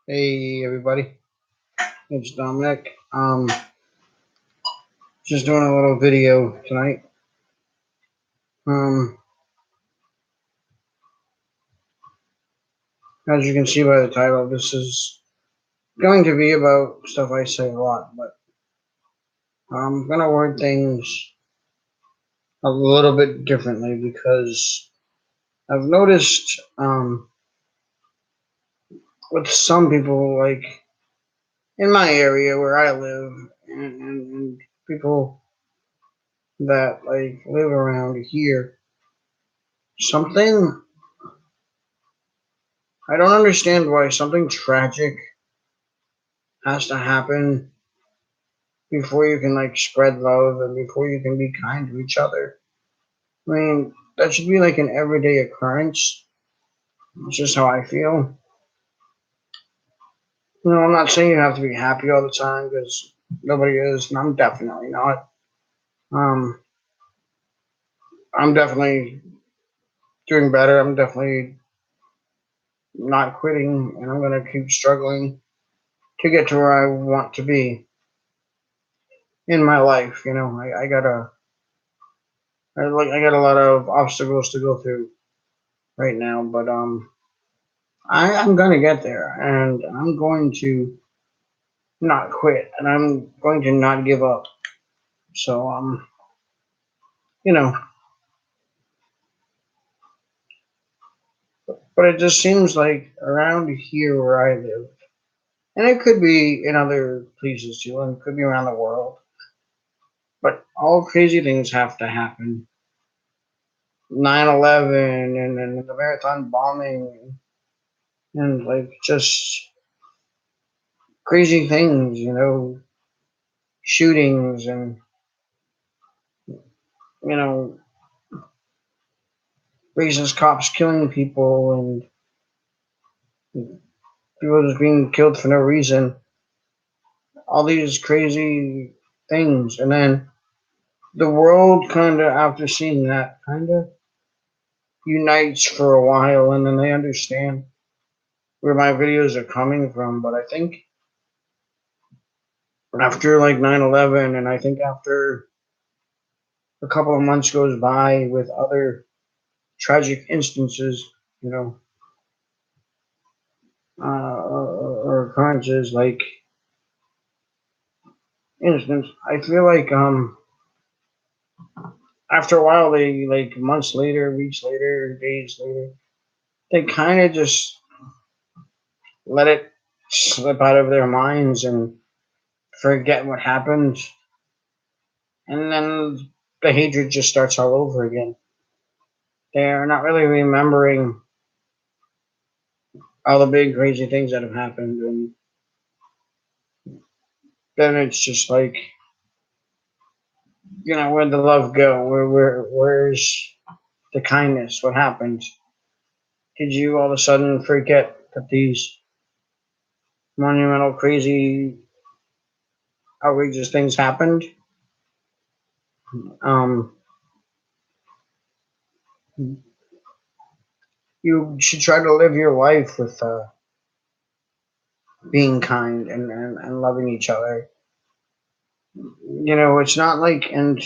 Hey everybody, it's Dominic. Just doing a little video tonight. Um, as you can see by the title, this is going to be about stuff I say a lot, but I'm gonna word things a little bit differently because I've noticed with some people, like in my area where I live, and people that like live around here, something I don't understand why something tragic has to happen before you can like spread love and before you can be kind to each other. I mean, that should be like an everyday occurrence. It's just how I feel. I'm not saying you have to be happy all the time because nobody is, and I'm definitely not. Um, I'm definitely doing better. I'm definitely not quitting, and I'm gonna keep struggling to get to where I want to be in my life. I got a lot of obstacles to go through right now, but I'm gonna get there, and I'm going to not quit, and I'm going to not give up. So, you know, but it just seems like around here where I live, and it could be in other places too, and it could be around the world, but all crazy things have to happen. 9/11 and the marathon bombing and like just crazy things, shootings and you know racist cops killing people and people just being killed for no reason. All these crazy things, and then the world kind of, after seeing that, kind of unites for a while, and then they understand where my videos are coming from. But I think after like 9/11, and I think after a couple of months goes by with other tragic instances, you know, or occurrences like instance, I feel like after a while, they like months later, weeks later, days later, they kind of just let it slip out of their minds and forget what happened, and then the hatred just starts all over again. They're not really remembering all the big crazy things that have happened, and then it's just like, where'd the love go? Where's the kindness? What happened? Did you all of a sudden forget that these monumental, crazy, outrageous things happened? Um, you should try to live your life with being kind and loving each other. It's not like, and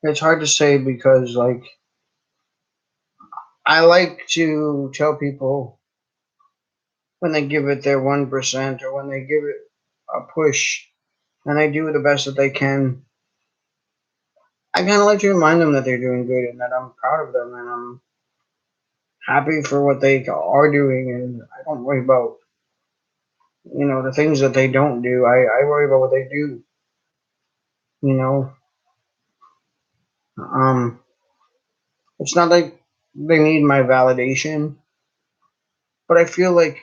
it's hard to say because, like, I like to tell people when they give it their 1% or when they give it a push and they do the best that they can, I kind of like to remind them that they're doing good and that I'm proud of them and I'm happy for what they are doing, and I don't worry about, the things that they don't do. I worry about what they do, you know. Um, it's not like they need my validation, but I feel like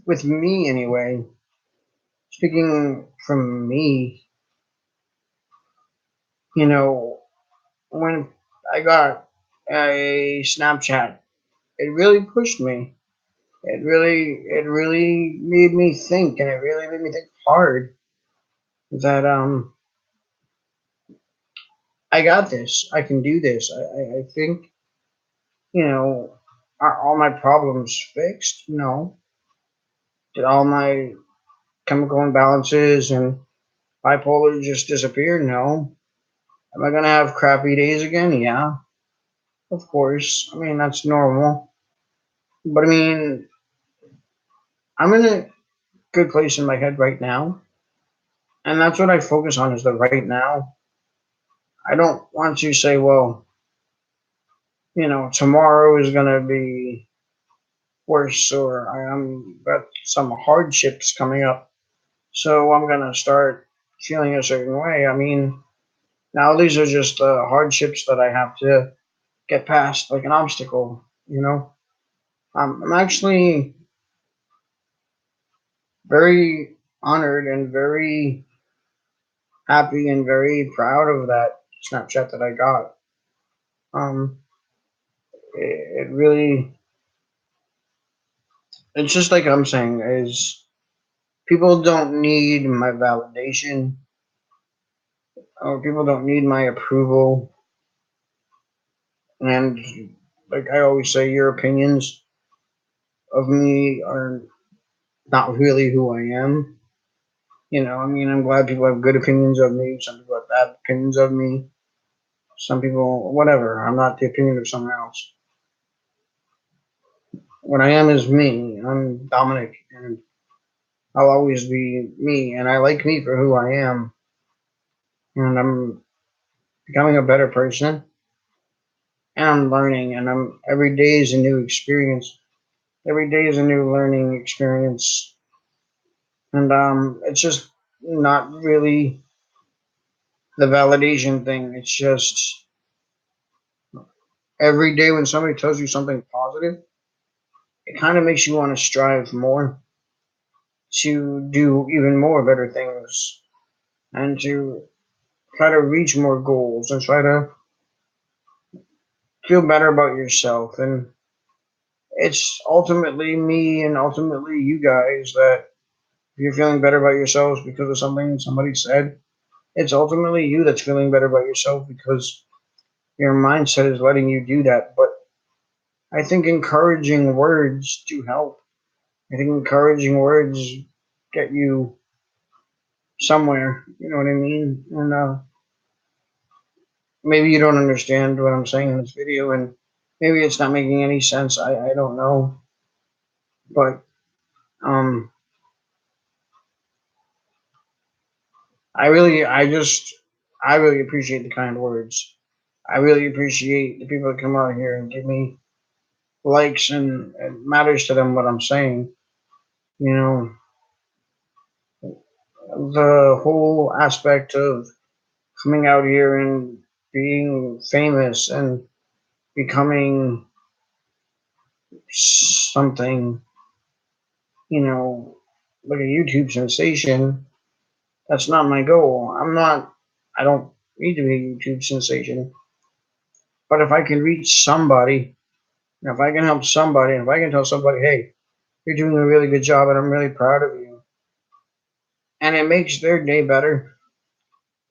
with me anyway, speaking from me, you know, when I got a Snapchat, it really pushed me. It really made me think, and it really made me think hard that I got this. I can do this. I think You know, are all my problems fixed? No. Did all my chemical imbalances and bipolar just disappear? No. Am I gonna have crappy days again? Yeah, of course. I mean, that's normal. But I mean, I'm in a good place in my head right now. And that's what I focus on is the right now. I don't want to say, well, tomorrow is going to be worse or I'm got some hardships coming up. So I'm going to start feeling a certain way. I mean, now these are just hardships that I have to get past, like an obstacle. I'm actually very honored and very happy and very proud of that Snapchat that I got. Um, it really, it's just like I'm saying, is people don't need my validation or people don't need my approval. And like I always say, your opinions of me are not really who I am. I mean, I'm glad people have good opinions of me. Some people have bad opinions of me. Some people, whatever. I'm not the opinion of someone else. What I am is me. I'm Dominic, and I'll always be me. And I like me for who I am. And I'm becoming a better person. And I'm learning. And every day is a new experience. Every day is a new learning experience. And it's just not really the validation thing. It's just every day when somebody tells you something positive, it kind of makes you want to strive more to do even more better things and to try to reach more goals and try to feel better about yourself. And it's ultimately me and ultimately you guys that if you're feeling better about yourselves because of something somebody said, it's ultimately you that's feeling better about yourself because your mindset is letting you do that. But I think encouraging words do help. I think encouraging words get you somewhere. You know what I mean? And maybe you don't understand what I'm saying in this video, and maybe it's not making any sense. I don't know, but um, I really appreciate the kind words. I really appreciate the people that come out here and give me likes, and it matters to them what I'm saying. You know, the whole aspect of coming out here and being famous and becoming something, you know, like a YouTube sensation, that's not my goal. I don't need to be a YouTube sensation. But if I can reach somebody, and if I can help somebody, and if I can tell somebody, hey, you're doing a really good job and I'm really proud of you, and it makes their day better,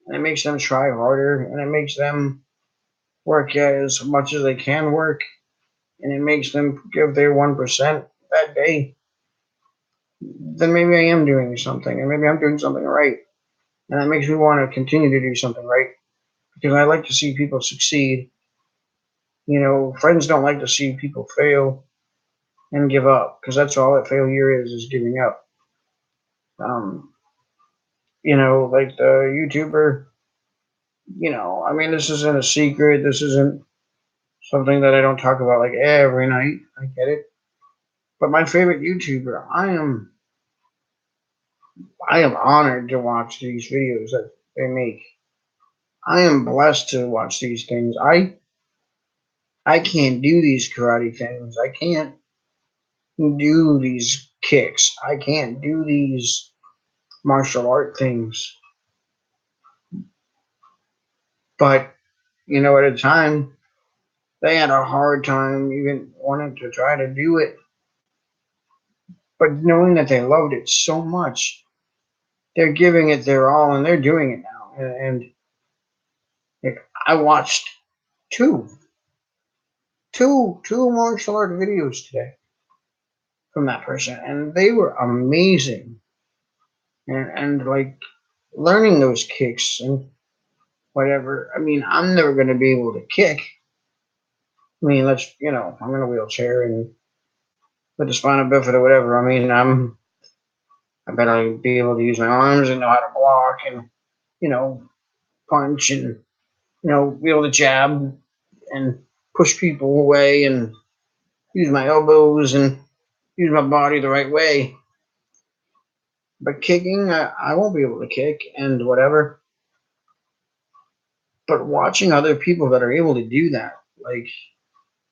and it makes them try harder, and it makes them work as much as they can work, and it makes them give their 1% that day, then maybe I am doing something, and maybe I'm doing something right. And that makes me want to continue to do something right because I like to see people succeed. Friends don't like to see people fail and give up because that's all that failure is giving up. Um, like the YouTuber, I mean, this isn't a secret. This isn't something that I don't talk about like every night. I get it. But my favorite YouTuber, I am honored to watch these videos that they make. I am blessed to watch these things. I can't do these karate things. I can't do these kicks. I can't do these martial art things. But, at a time, they had a hard time even wanting to try to do it. But knowing that they loved it so much, they're giving it their all and they're doing it now. And like, I watched two. two martial art videos today from that person, and they were amazing. And like learning those kicks and whatever. I mean, I'm never going to be able to kick. I mean, I'm in a wheelchair and with a spinal bifida or whatever. I mean, I bet I'll be able to use my arms and know how to block and you know punch and be able to jab and push people away and use my elbows and use my body the right way. But kicking, I won't be able to kick and whatever. But watching other people that are able to do that, like,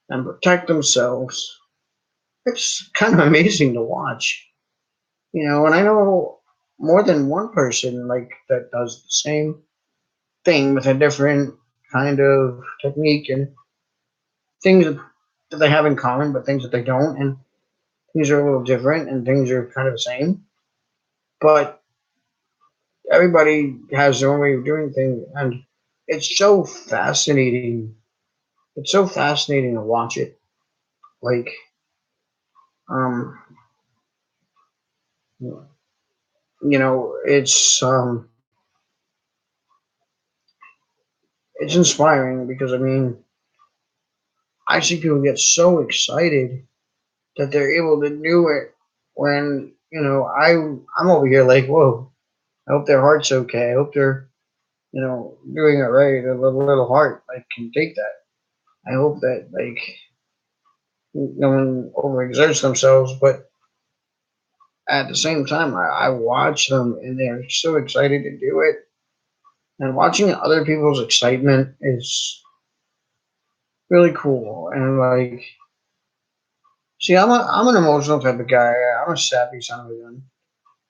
and protect themselves, it's kind of amazing to watch. And I know more than one person like that does the same thing with a different kind of technique and things that they have in common, but things that they don't, and things are a little different, and things are kind of the same. But everybody has their own way of doing things, and it's so fascinating. It's so fascinating to watch it. Like, um, it's inspiring because I mean, I see people get so excited that they're able to do it when I'm over here like, whoa, I hope their heart's okay. I hope they're doing it right. A little heart like can take that. I hope that like no one overexerts themselves, but at the same time, I watch them and they're so excited to do it. And watching other people's excitement is really cool. And like, see, I'm an emotional type of guy. I'm a sappy son of a gun,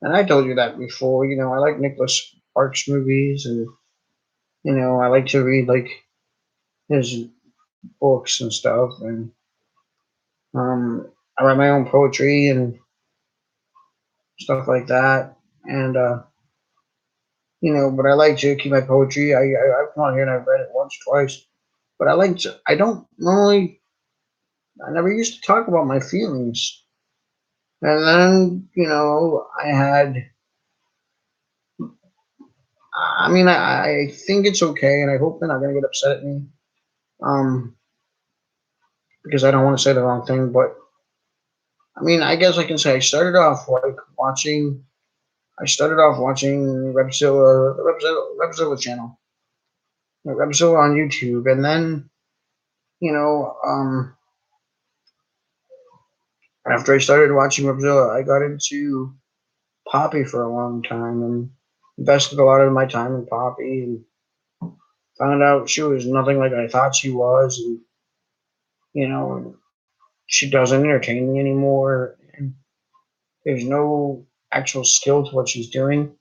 and I told you that before. I like Nicholas Sparks movies, and I like to read like his books and stuff, and I write my own poetry and stuff like that. And but I like to keep my poetry. I've come on here and I've read it once, twice. But I don't normally. I never used to talk about my feelings. And then I had. I mean, I think it's okay, and I hope they're not gonna get upset at me. Um, because I don't want to say the wrong thing. But I mean, I guess I can say I started off like watching. I started off watching Repzilla channel, Repzilla on YouTube, and then you know, um, after I started watching Repzilla, I got into Poppy for a long time and invested a lot of my time in Poppy and found out she was nothing like I thought she was, and you know, she doesn't entertain me anymore. And there's no actual skill to what she's doing.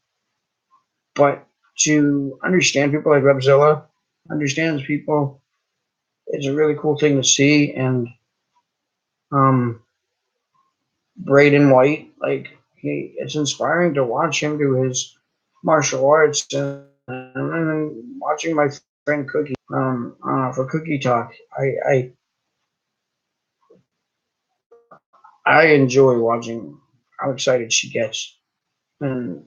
But to understand people like Repzilla, understands people, it's a really cool thing to see. And um, Braden White, like it's inspiring to watch him do his martial arts, and then watching my friend Cookie for Cookie Talk. I enjoy watching how excited she gets, and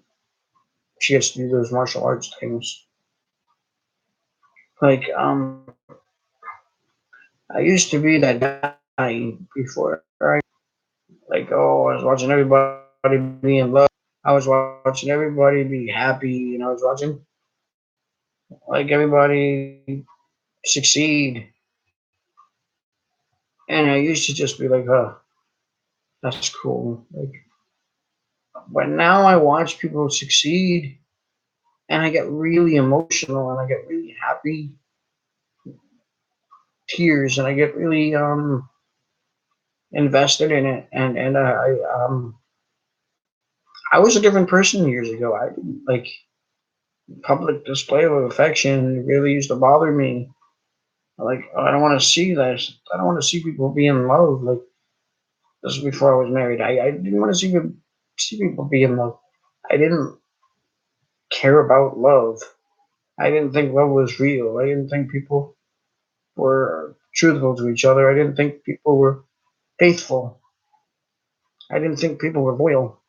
she gets to do those martial arts things. Like I used to be that guy before. I was watching everybody be in love. I was watching everybody be happy, and I was watching like everybody succeed. And I used to just be like, oh, that's cool. Like, but now I watch people succeed, and I get really emotional, and I get really happy, tears, and I get really invested in it. And I was a different person years ago. I didn't like public display of affection. Really used to bother me. Like, oh, I don't want to see this. I don't want to see people be in love. Like, this is before I was married. I didn't want to see people be in love. I didn't care about love. I didn't think love was real. I didn't think people were. truthful to each other. I didn't think people were faithful. I didn't think people were loyal.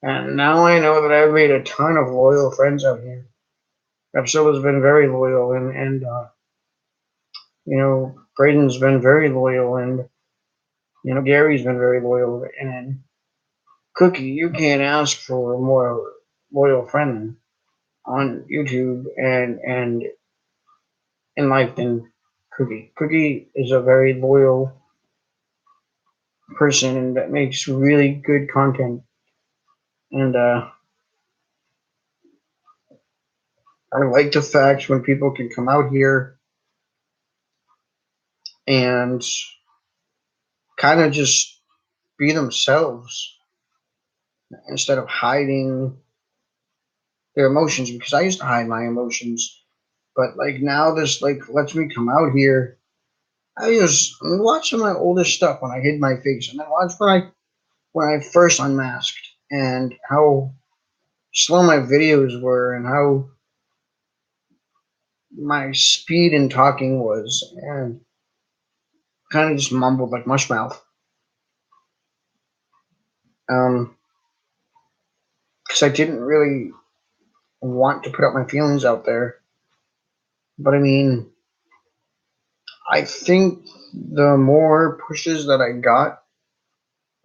And now I know that I've made a ton of loyal friends out here. Epsilla's been very loyal, and Braden's been very loyal, and Gary's been very loyal, and Cookie, you can't ask for a more loyal friend on YouTube and in life than Cookie. Cookie is a very loyal person that makes really good content, and I like the fact when people can come out here and kind of just be themselves instead of hiding their emotions, because I used to hide my emotions, but like now this like lets me come out here. Watch some of my older stuff when I hid my face, and then watch when I first unmasked, and how slow my videos were, and how my speed in talking was, and kind of just mumbled like mushmouth. Because I didn't really want to put out my feelings out there, but I mean, I think the more pushes that I got,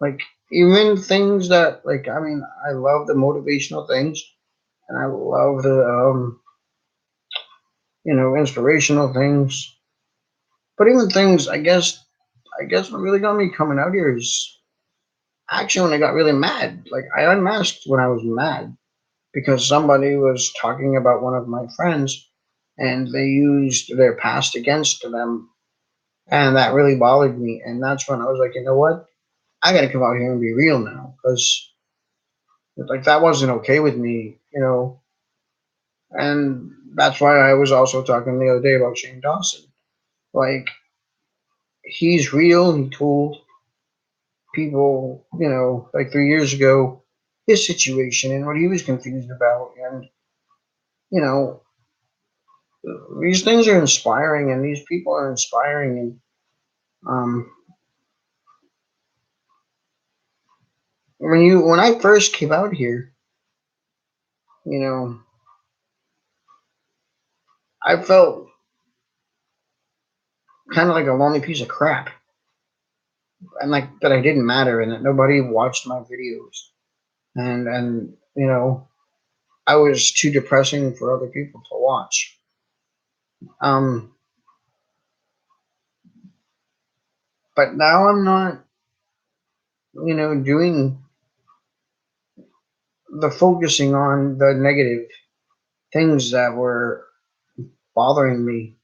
like even things that I love the motivational things, and I love the inspirational things, but even things I guess what really got me coming out here is actually when I got really mad. Like I unmasked when I was mad because somebody was talking about one of my friends and they used their past against them, and that really bothered me. And that's when I was like, you know what? I got to come out here and be real now, because like that wasn't okay with me. And that's why I was also talking the other day about Shane Dawson. Like he's real. He told people, like 3 years ago, his situation and what he was confused about, and you know, these things are inspiring, and these people are inspiring, and um, when I first came out here, you know, I felt kind of like a lonely piece of crap, and like that I didn't matter, and that nobody watched my videos, and I was too depressing for other people to watch. Um, but now I'm not, doing the focusing on the negative things that were bothering me.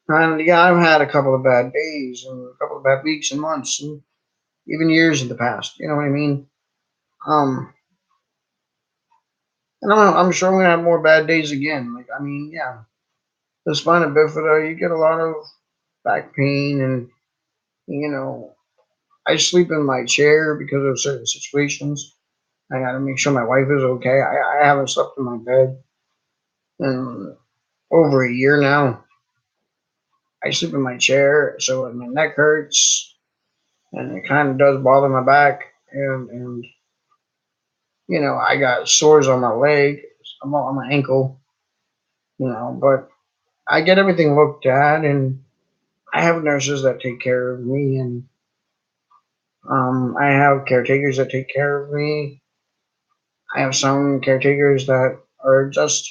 And yeah, I've had a couple of bad days and a couple of bad weeks and months and even years in the past. You know what I mean? Um, and I'm sure I'm gonna have more bad days again. Like I mean, yeah, the spina bifida, you get a lot of back pain, and you know, I sleep in my chair because of certain situations. I got to make sure my wife is okay. I haven't slept in my bed in over a year now. I sleep in my chair, so my neck hurts, and it kind of does bother my back, and I got sores on my leg, on my ankle, but I get everything looked at, and I have nurses that take care of me, and I have caretakers that take care of me. I have some caretakers that are just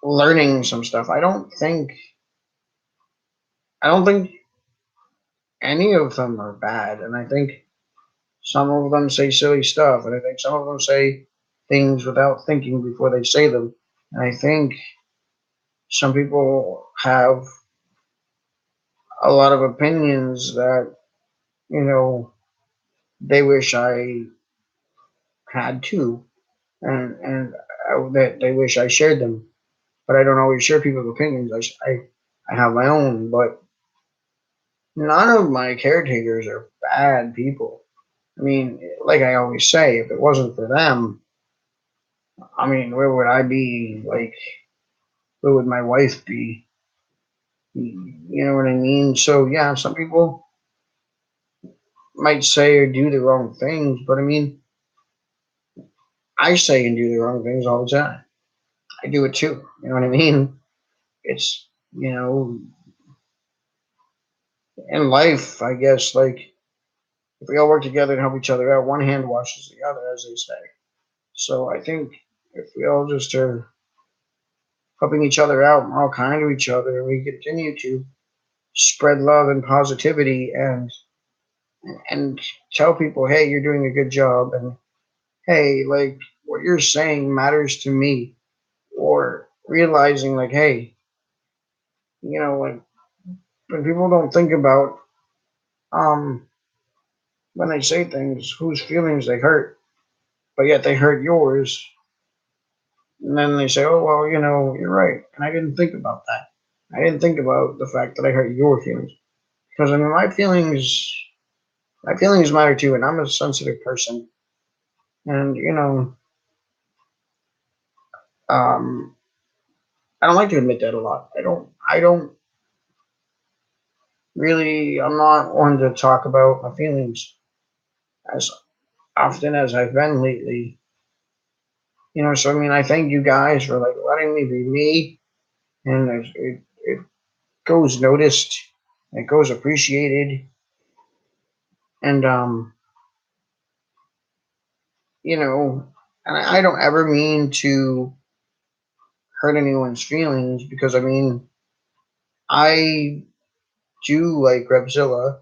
learning some stuff. I don't think any of them are bad, and I think some of them say silly stuff, and I think some of them say things without thinking before they say them. And I think some people have a lot of opinions that, you know, they wish I had too, and that they wish I shared them. But I don't always share people's opinions. I have my own, but none of my caretakers are bad people. I mean, like I always say, if it wasn't for them, I mean, where would I be? Like, where would my wife be? You know what I mean? So yeah, some people might say or do the wrong things, but I mean, I say and do the wrong things all the time. I do it too. You know what I mean? It's, you know, in life, I guess, like, if we all work together and help each other out, one hand washes the other, as they say. So I think if we all just are helping each other out and all kind to each other, and we continue to spread love and positivity and tell people, hey, you're doing a good job, and hey, like what you're saying matters to me, or realizing like, hey, like when people don't think about um when they say things, whose feelings they hurt, but yet they hurt yours, and then they say, oh well, you're right, and I didn't think about that. I didn't think about the fact that I hurt your feelings because I mean my feelings matter too, and I'm a sensitive person, and um I don't like to admit that a lot. I don't really. I'm not one to talk about my feelings as often as I've been lately. So I mean, I thank you guys for like letting me be me, and it goes noticed, it goes appreciated, and you know, and I don't ever mean to hurt anyone's feelings because I mean, I do like Repzilla,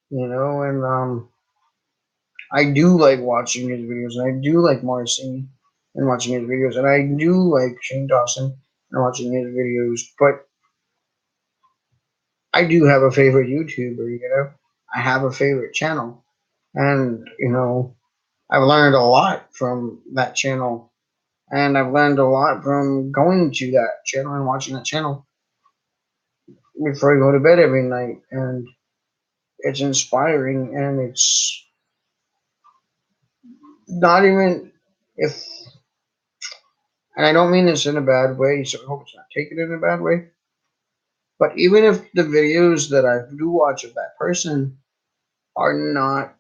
and I do like watching his videos, and I do like Marcy and watching his videos, and I do like Shane Dawson and watching his videos, but I do have a favorite YouTuber. I have a favorite channel, and I've learned a lot from that channel, and I've learned a lot from going to that channel and watching that channel before I go to bed every night, and it's inspiring, and it's not even if, and I don't mean this in a bad way, so I hope it's not taken in a bad way. But even if the videos that I do watch of that person are not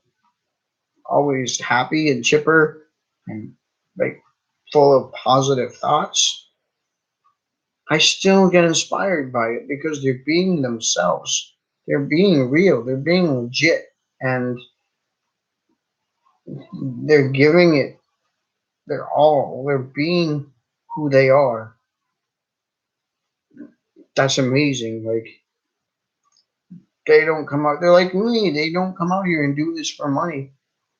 always happy and chipper and like full of positive thoughts, I still get inspired by it because they're being themselves. They're being real. They're being legit. And they're giving it their all. They're being who they are. That's amazing. Like, they don't come out, they're like me. They don't come out here and do this for money.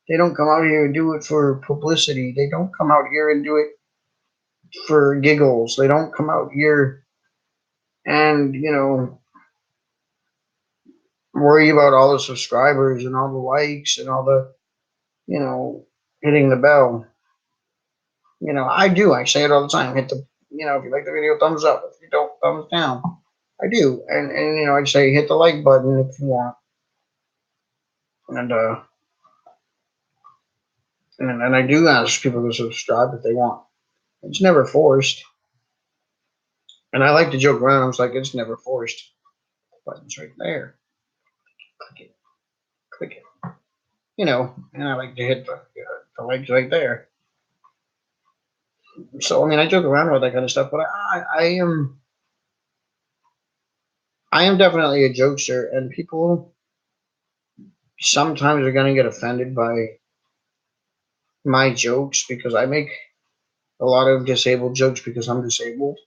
They don't come out here and do it for publicity. They don't come out here and do it for giggles. They don't come out here and, worry about all the subscribers and all the likes and all the, you know, hitting the bell. I do. I say it all the time. Hit the, if you like the video, thumbs up. If you don't, thumbs down. I do. And I say hit the like button if you want. And and I do ask people to subscribe if they want. It's never forced. And I like to joke around. I was like, it's never forced. The button's right there. Click it. Click it. And I like to hit the likes right there. So I mean, I joke around with that kind of stuff, but I am definitely a jokester, and people sometimes are gonna get offended by my jokes because I make a lot of disabled jokes because I'm disabled,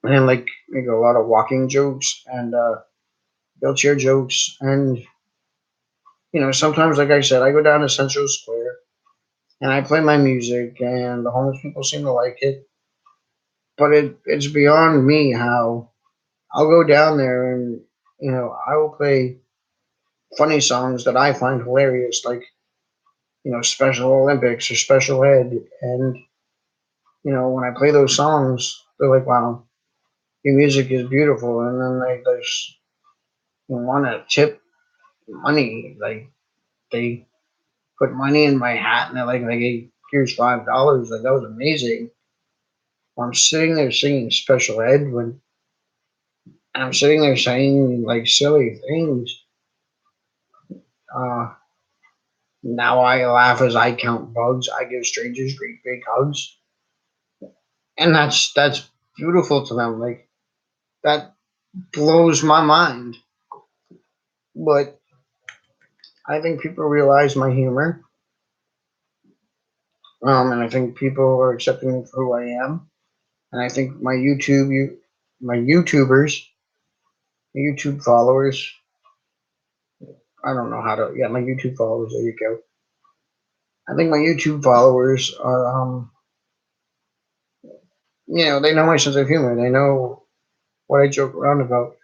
and like make a lot of walking jokes and wheelchair jokes, and sometimes, like I said, I go down to Central Square and I play my music, and the homeless people seem to like it, but it's beyond me how I'll go down there and I will play funny songs that I find hilarious, like Special Olympics or Special Ed, and when I play those songs, they're like, "Wow, your music is beautiful," and then they just want to tip money, like they put money in my hat and they're like, "Hey, here's $5." Like that was amazing. I'm sitting there singing Special Ed when and I'm sitting there saying like silly things. Uh, Now I laugh as I count bugs. I give strangers great big hugs, and that's beautiful to them. Like that blows my mind. But I think people realize my humor, and I think people are accepting me for who I am. And I think my YouTubers, YouTube followers. I don't know how to. Yeah, my YouTube followers. There you go. I think my YouTube followers are, they know my sense of humor. They know what I joke around about,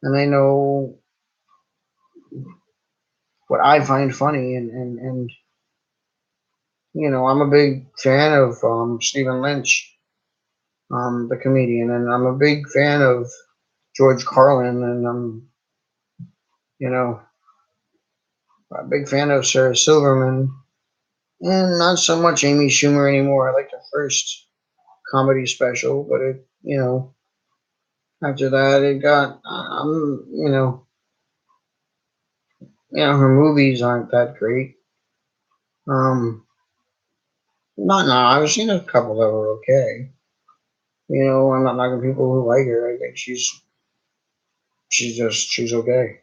and they know what I find funny. And I'm a big fan of Stephen Lynch, the comedian, and I'm a big fan of George Carlin, and I'm, you know, a big fan of Sarah Silverman, and not so much Amy Schumer anymore. I like the first comedy special, but after that it got, her movies aren't that great. Um, Not now. I've seen a couple that were okay. I'm not knocking people who like her. I think she's okay.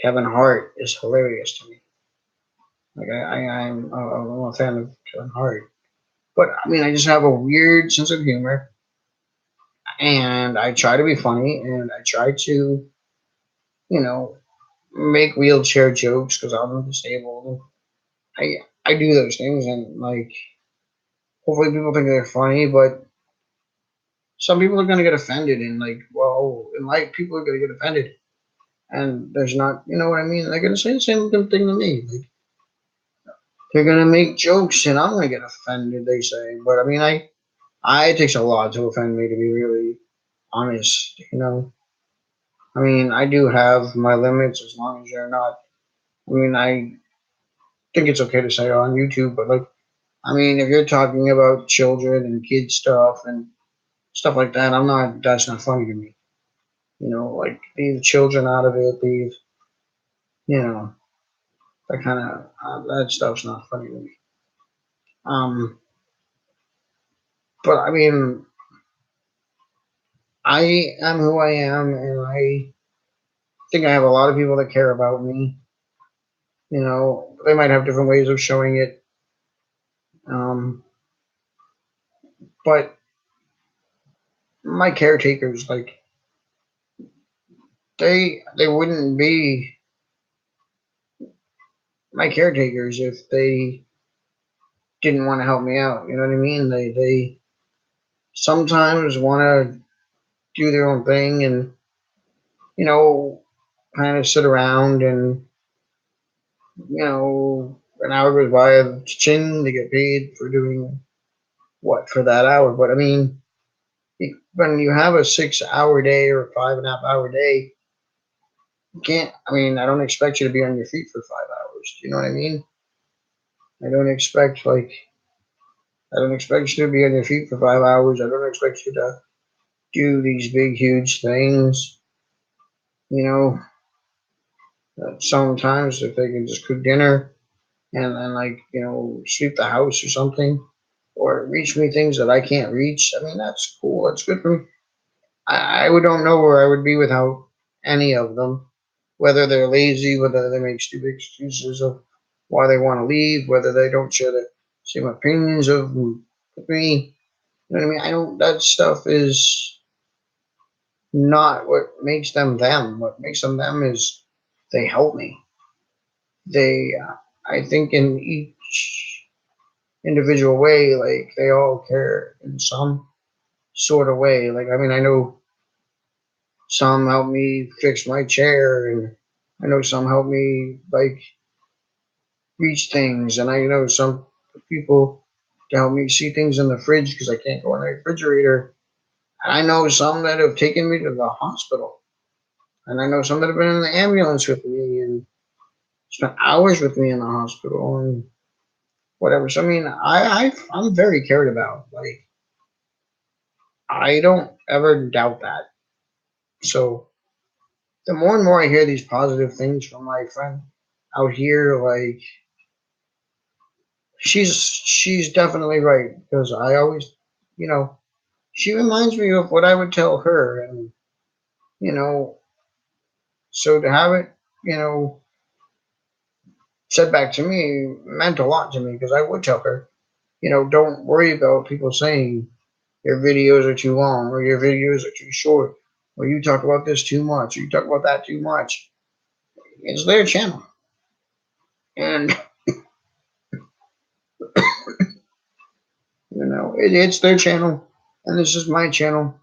Kevin Hart is hilarious to me. Like I'm a fan of Kevin Hart, but I mean I just have a weird sense of humor, and I try to be funny, and I try to you know make wheelchair jokes because I'm disabled. I do those things, and like hopefully people think they're funny, but some people are gonna get offended, and like people are gonna get offended, and there's not, you know what I mean? They're gonna say the same thing to me. Like, they're gonna make jokes, and I'm gonna get offended. They say, but I mean, it takes a lot to offend me, to be really honest. I mean, I do have my limits as long as you're not. I mean, I think it's okay to say on YouTube, but like, I mean, if you're talking about children and kid stuff and stuff like that, I'm not. That's not funny to me. Like leave children out of it. Leave, you know, that kind of that stuff's not funny to me. Um, but I mean, I am who I am, and I think I have a lot of people that care about me. They might have different ways of showing it, um, but my caretakers, like they wouldn't be my caretakers if they didn't want to help me out. You know what I mean? They sometimes want to do their own thing and you know kind of sit around and an hour goes by, chin, they get paid for doing what for that hour. But I mean, when you have a 6 hour day or a 5.5 hour day, you can't. I mean, I don't expect you to be on your feet for 5 hours. Do you know what I mean? I don't expect I don't expect you to be on your feet for 5 hours. I don't expect you to do these big, huge things. You know, sometimes if they can just cook dinner and then like sweep the house or something, or reach me things that I can't reach. I mean, that's cool. That's good for me. I would don't know where I would be without any of them. Whether they're lazy, whether they make stupid excuses of why they want to leave, whether they don't share the same opinions of me. You know what I mean? I don't. That stuff is not what makes them them. What makes them them is they help me. They, I think, in each individual way, like they all care in some sort of way. Like I mean, I know some help me fix my chair, and I know some help me like reach things, and I know some people to help me see things in the fridge because I can't go in the refrigerator. And I know some that have taken me to the hospital, and I know some that have been in the ambulance with me and spent hours with me in the hospital and whatever. So I mean, I'm very cared about. Like I don't ever doubt that. So the more and more I hear these positive things from my friend out here, like she's definitely right because I always, you know, she reminds me of what I would tell her, and you know, so to have it, you know, said back to me meant a lot to me because I would tell her, don't worry about people saying your videos are too long or your videos are too short or you talk about this too much or you talk about that too much. It's their channel. And, it's their channel. And this is my channel.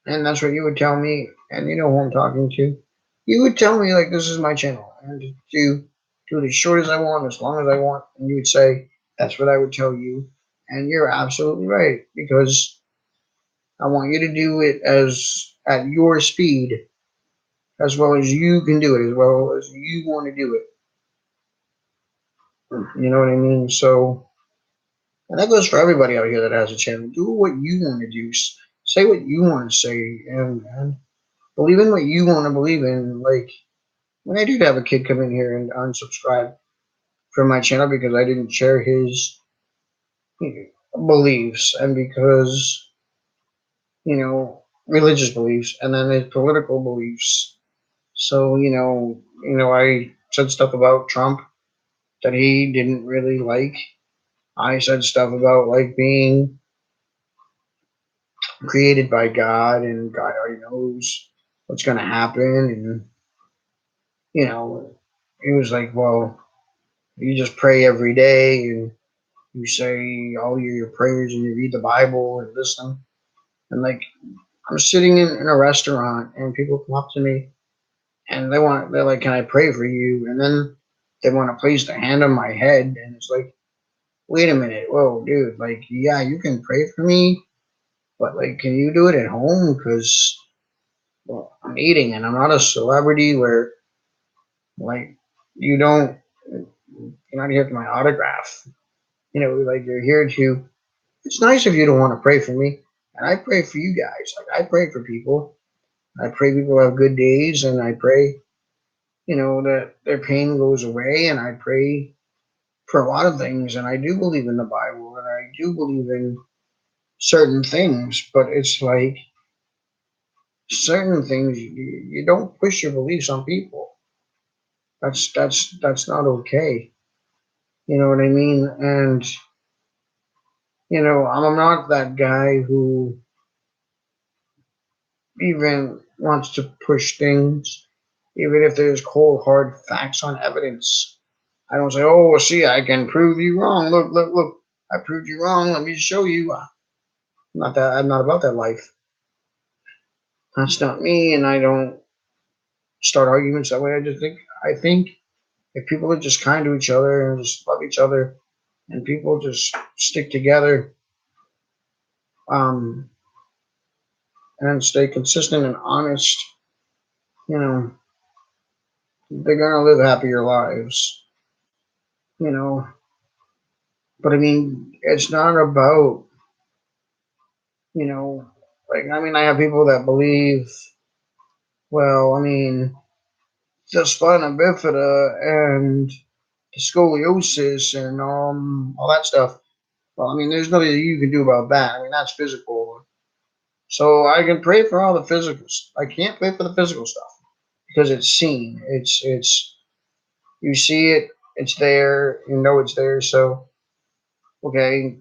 And that's what you would tell me. And you know who I'm talking to. You would tell me, like, this is my channel. And to do it as short as I want, as long as I want. And you would say, that's what I would tell you. And you're absolutely right. Because I want you to do it as at your speed, as well as you can do it, as well as you want to do it. You know what I mean? So, and that goes for everybody out here that has a channel. Do what you want to do. Say what you want to say, and believe in what you want to believe in. Like when I did have a kid come in here and unsubscribe from my channel because I didn't share his beliefs, and because religious beliefs, and then his political beliefs. So I said stuff about Trump that he didn't really like. I said stuff about like being created by God and God already knows what's going to happen. And, he was like, well, you just pray every day and you say all your prayers and you read the Bible and listen. And like, I'm sitting in a restaurant and people come up to me and they're like, can I pray for you? And then they want to place their hand on my head. And it's like, wait a minute. Whoa, dude. Like, yeah, you can pray for me, but like, can you do it at home? Because I'm eating and I'm not a celebrity where like you don't you're not here for my autograph. Like you're here to it's nice if you don't want to pray for me. And I pray for you guys. Like I pray for people. I pray people have good days and I pray, that their pain goes away and I pray for a lot of things and I do believe in the Bible and I do believe in certain things, but it's like certain things you don't push your beliefs on people. That's not okay. You know what I mean? And I'm not that guy who even wants to push things, even if there's cold hard facts on evidence. I don't say, "Oh, well, see, I can prove you wrong. Look, look, look! I proved you wrong. Let me show you." Not that I'm not about that life. That's not me, and I don't start arguments that way. I think if people are just kind to each other and just love each other, and people just stick together, um, and stay consistent and honest, you know, they're gonna live happier lives, you know. But I mean, it's not about, you know, like I mean, I have people that believe, well, I mean, the spina bifida and the scoliosis and all that stuff. Well, I mean, there's nothing that you can do about that. I mean, that's physical. So I can pray for all the physicals. I can't pray for the physical stuff because it's seen. It's you see it. It's there. You know it's there. So okay,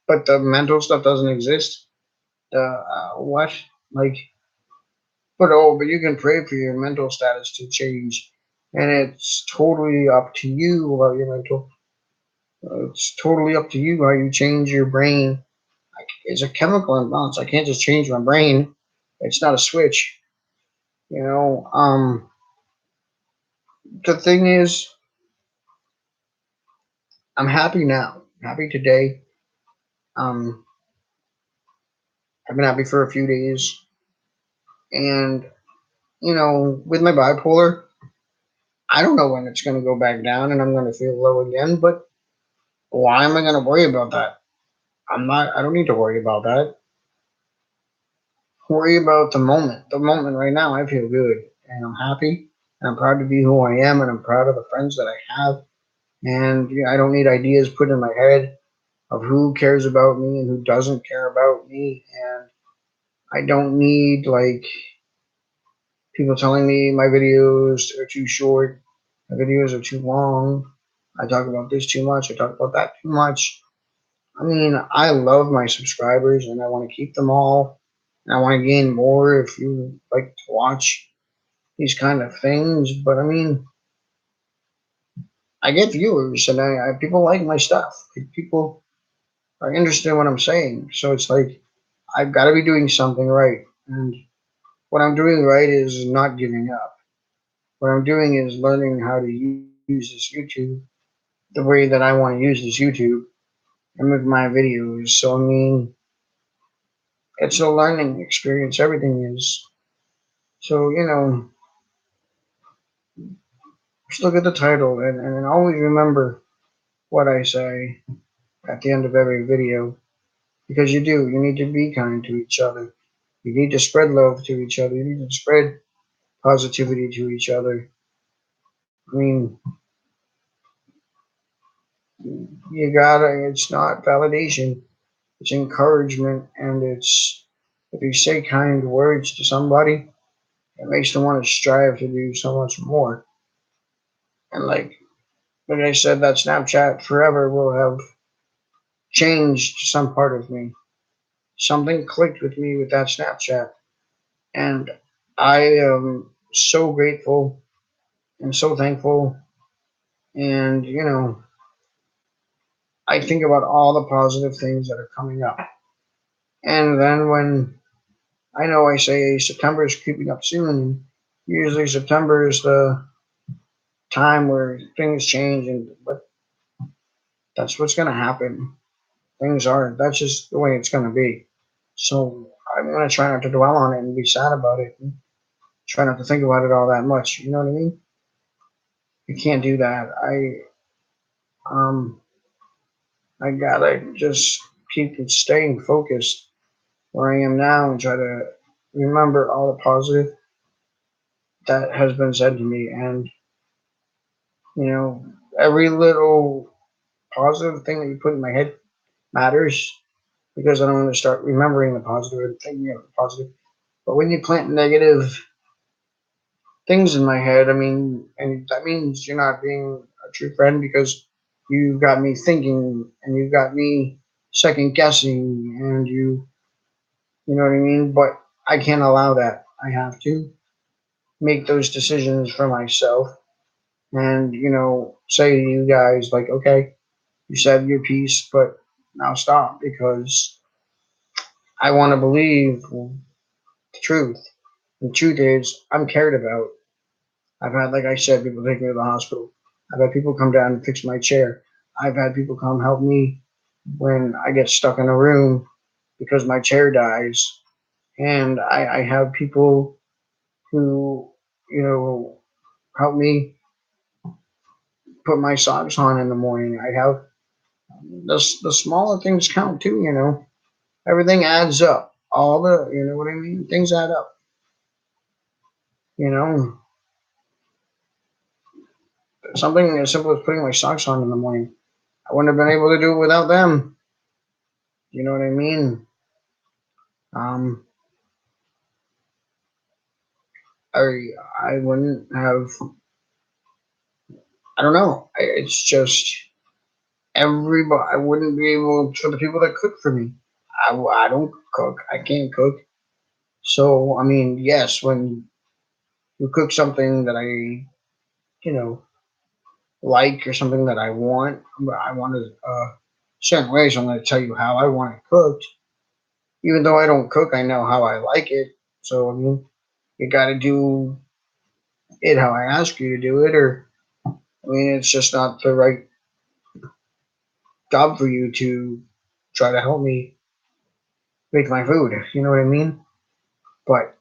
but the mental stuff doesn't exist. What? Like, but you can pray for your mental status to change, and it's totally up to you about your mental. It's totally up to you how you change your brain. It's a chemical imbalance. I can't just change my brain. It's not a switch. You know. The thing is, I'm happy now. I'm happy today. Um, I've been happy for a few days, and with my bipolar, I don't know when it's going to go back down and I'm going to feel low again, but why am I going to worry about that? I don't need to worry about that. Worry about the moment. The moment right now, I feel good. and I'm happy, and I'm proud to be who I am, and I'm proud of the friends that I have. And I don't need ideas put in my head of who cares about me and who doesn't care about me. And I don't need like people telling me my videos are too short, my videos are too long, I talk about this too much, I talk about that too much. I mean, I love my subscribers and I want to keep them all. And I want to gain more if you like to watch these kind of things. But I mean, I get viewers and people like my stuff. Like, people are interested in what I'm saying. So it's like, I've got to be doing something right. And what I'm doing right is not giving up. What I'm doing is learning how to use this YouTube the way that I want to use this YouTube and with my videos. So, I mean, it's a learning experience. Everything is. So, just look at the title and always remember what I say at the end of every video. Because you do. You need to be kind to each other. You need to spread love to each other. You need to spread positivity to each other. I mean, you gotta, it's not validation, it's encouragement, and it's, if you say kind words to somebody, it makes them want to strive to do so much more. And like I said, that Snapchat forever will have changed some part of me. Something clicked with me with that Snapchat. And I am so grateful and so thankful. And, I think about all the positive things that are coming up. And then when I know I say September is creeping up soon, usually September is the time where things change, and but that's what's going to happen. Things are, that's just the way it's going to be. So I'm going to try not to dwell on it and be sad about it. And try not to think about it all that much. You know what I mean? You can't do that. Um I gotta just keep staying focused where I am now and try to remember all the positive that has been said to me. And you know every little positive thing that you put in my head matters, because I'm going to start remembering the positive and thinking of the positive. But when you plant negative things in my head, I mean, and that means you're not being a true friend, because you got me thinking and you got me second guessing, and you know what I mean? But I can't allow that. I have to make those decisions for myself and, say to you guys, like, okay, you said your piece, but now stop, because I want to believe the truth. The truth is, I'm cared about. I've had, like I said, people take me to the hospital. I've had people come down and fix my chair. I've had people come help me when I get stuck in a room because my chair dies. And I have people who, help me put my socks on in the morning. I have the smaller things count too. Everything adds up. All the, you know what I mean? Things add up. You know, something as simple as putting my socks on in the morning. I wouldn't have been able to do it without them. You know what I mean? Um, I I wouldn't have. I don't know. It's just everybody. I wouldn't be able for the people that cook for me. I don't cook. I can't cook. So I mean, yes, when you cook something that you know, like, or something that I want it certain ways. I'm going to tell you how I want it cooked. Even though I don't cook, I know how I like it. So I mean, you got to do it how I ask you to do it, or I mean, it's just not the right job for you to try to help me make my food. You know what I mean? But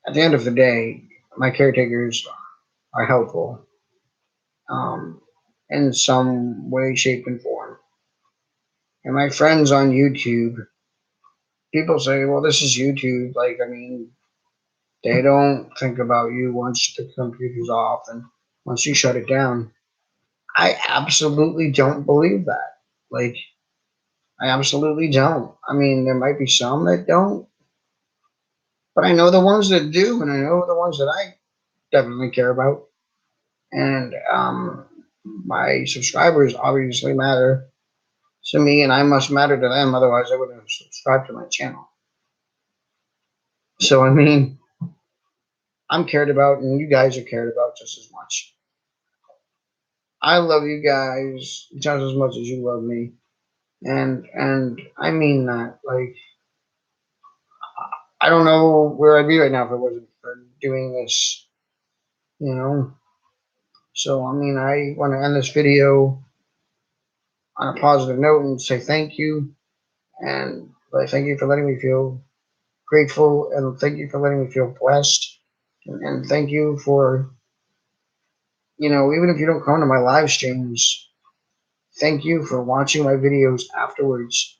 at the end of the day, my caretakers are helpful, um, in some way, shape, and form. And my friends on YouTube, people say, "Well, this is YouTube. Like, I mean, They don't think about you once the computer's off and once you shut it down. I absolutely don't believe that. Like, I absolutely don't. I mean, there might be some that don't, but I know the ones that do, and I know the ones that I definitely care about. And my subscribers obviously matter to me, and I must matter to them. Otherwise, I wouldn't have subscribed to my channel. So, I mean, I'm cared about, and you guys are cared about just as much. I love you guys just as much as you love me, and I mean that. Like, I don't know where I'd be right now if it wasn't for doing this, you know. So, I mean, I want to end this video on a positive note and say thank you, and thank you for letting me feel grateful, and thank you for letting me feel blessed, and thank you for, even if you don't come to my live streams, thank you for watching my videos afterwards.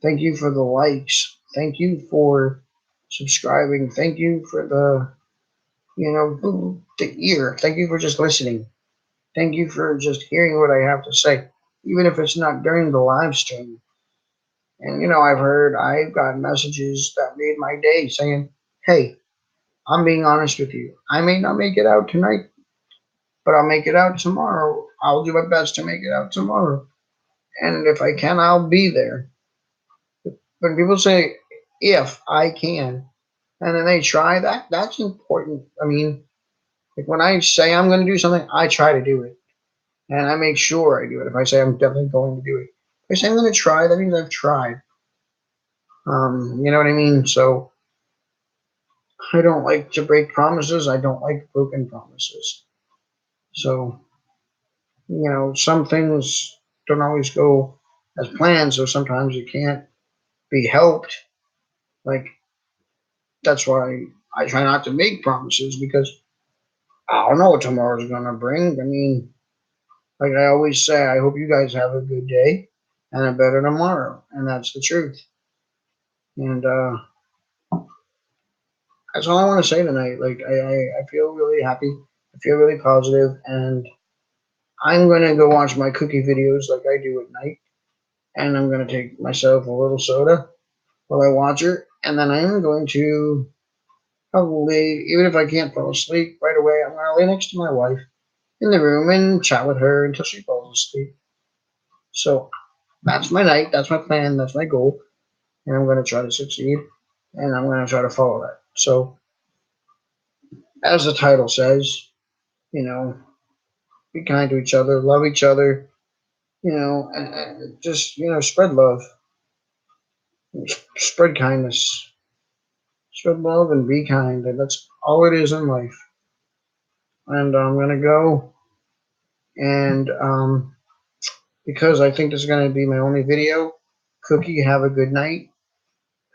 Thank you for the likes. Thank you for subscribing. Thank you for the ear. Thank you for just listening. Thank you for just hearing what I have to say, even if it's not during the live stream. And, I've gotten messages that made my day saying, hey, I'm being honest with you. I may not make it out tonight, but I'll make it out tomorrow. I'll do my best to make it out tomorrow. And if I can, I'll be there. When people say, if I can, and then they try, that's important. I mean, like when I say I'm going to do something, I try to do it. And I make sure I do it. If I say I'm definitely going to do it. If I say I'm going to try, that means I've tried. You know what I mean? So I don't like to break promises. I don't like broken promises. So, some things don't always go as planned. So sometimes you can't be helped. Like, that's why I try not to make promises because I don't know what tomorrow's going to bring. I mean, like I always say, I hope you guys have a good day and a better tomorrow. And that's the truth. And that's all I want to say tonight. Like, I feel really happy. I feel really positive, and I'm going to go watch my cookie videos like I do at night. And I'm going to take myself a little soda while I watch it. And then I'm going to probably, even if I can't fall asleep right away, I'm going to lay next to my wife in the room and chat with her until she falls asleep. So that's my night. That's my plan. That's my goal. And I'm going to try to succeed. And I'm going to try to follow that. So, as the title says, you know, be kind to each other, love each other, and just, spread love, spread kindness, spread love and be kind. And that's all it is in life. And I'm going to go and, because I think this is going to be my only video, Cookie, have a good night.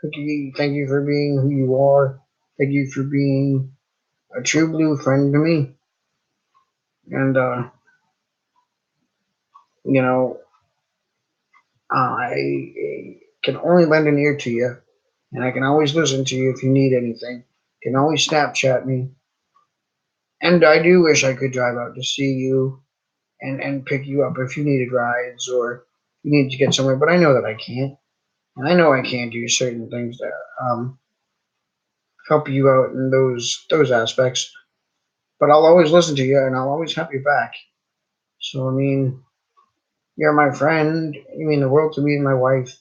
Cookie, thank you for being who you are. Thank you for being a true blue friend to me. And, you know, I can only lend an ear to you, and I can always listen to you if you need anything. You can always Snapchat me. And I do wish I could drive out to see you and pick you up if you needed rides or you need to get somewhere, but I know that I can't. And I know I can't do certain things that help you out in those aspects. But I'll always listen to you and I'll always have you back. So I mean, you're my friend. You mean the world to me and my wife,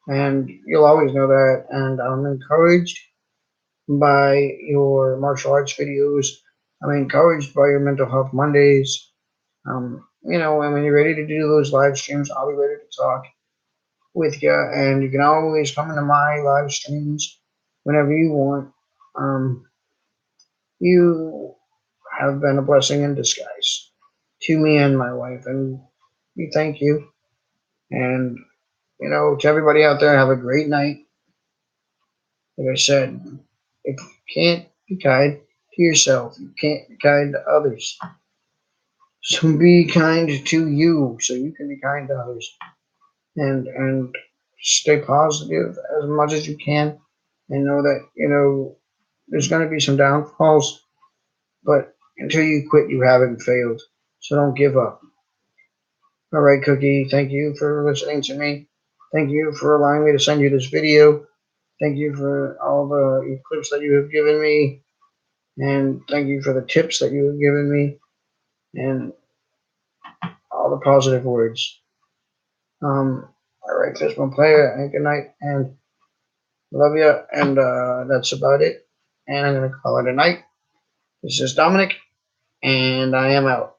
and you'll always know that. And I'm encouraged by your martial arts videos. I'm encouraged by your mental health Mondays. And when you're ready to do those live streams, I'll be ready to talk with you. And you can always come into my live streams whenever you want. You have been a blessing in disguise to me and my wife, and we thank you. And to everybody out there, have a great night. Like I said, if you can't be kind to yourself, you can't be kind to others. So be kind to you, so you can be kind to others, and stay positive as much as you can, and know that There's going to be some downfalls, but until you quit, you haven't failed. So don't give up. All right, Cookie, thank you for listening to me. Thank you for allowing me to send you this video. Thank you for all the clips that you have given me. And thank you for the tips that you have given me. And all the positive words. All right, Pismo Player, and good night. And love you. And that's about it. And I'm going to call it a night. This is Dominic, and I am out.